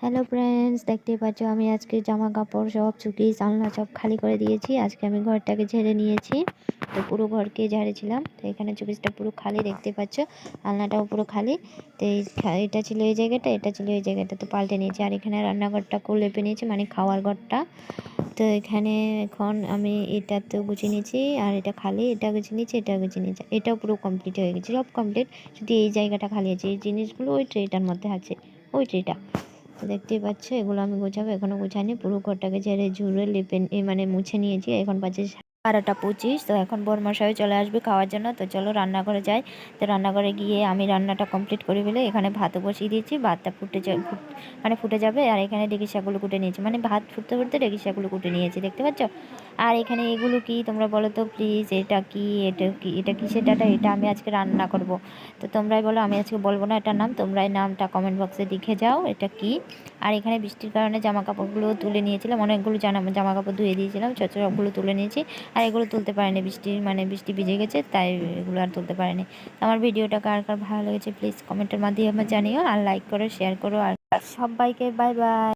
Hello friends, দেখতেই পাচ্ছ আমি আজকে জামা কাপড় সব চুকিস আলনা সব খালি করে দিয়েছি। আজকে আমি ঘরটাকে ঝেড়ে নিয়েছি। তো পুরো ঘরকে ঝাড়েছিলাম। তো এখানে চুকিসটা পুরো খালি দেখতে পাচ্ছ, আলনাটাও পুরো খালি। তো এটা ছিল এই জায়গাটা, এটা ছিল এই জায়গাটা, তো পাল্টে নিয়েছি। আর এখানে রান্নাঘরটাকেও লেপে নিয়েছি, মানে খাওয়ার ঘরটা। তো এখানে এখন আমি এটা তো গুছিয়ে নিয়েছি, আর এটা খালি, এটা গুছিয়ে নিয়েছি, এটা গুছিয়ে নিয়েছি, এটাও পুরো কমপ্লিট হয়ে গেছে, সব কমপ্লিট। শুধু এই জায়গাটা খালি আছে, এই জিনিসগুলো ওই ট্রেটার মধ্যে আছে, ওই ট্রেটা। তো দেখতেই পাচ্ছ, এগুলো আমি গোছাবো, এখনও গোছাইনি। পুরো ঘরটাকে ঝেড়ে ঝুড়ে লেপে মানে মুছে নিয়েছি। এখন বাজে 12টা 25। তো এখন বরমশাই চলে আসবে খাওয়ার জন্য। তো চলো রান্নাঘরে যাই। তো রান্নাঘরে গিয়ে আমি রান্নাটা কমপ্লিট করে ফেলে এখানে ভাতও বসিয়ে দিয়েছি। ভাতটা মানে ফুটে যাবে। আর এখানে ডেকি শাকগুলো কুটে নিয়েছি, মানে ভাত ফুটতে ফুটতে ডেকি শাকগুলো কুটে নিয়েছি, দেখতে পাচ্ছ। আর এখানে এগুলো কি তোমরা বলো তো প্লিজ, এটা কি, এটা কি, এটা কিসের ডাটা? এটা আমি আজকে রান্না করব। তো তোমরাই বলো, আমি আজকে বলবো না এটার নাম, তোমরাই নামটা কমেন্ট বক্সে লিখে যাও এটা কি। আর এখানে বৃষ্টির কারণে জামা কাপড়গুলো তুলে নিয়েছিলাম, অনেকগুলো জামা কাপড় ধুয়ে দিয়েছিলাম, ছোট সবগুলো তুলে নিয়েছি। আর এগুলো তুলতে পারিনি, বৃষ্টি ভিজে গেছে, তাই এগুলো আর তুলতে পারিনি। আমার ভিডিওটা কার কার ভালো লেগেছে প্লিজ কমেন্টের মাধ্যমে জানিও, আর লাইক করো, শেয়ার করো, আর সবাইকে বাই বাই।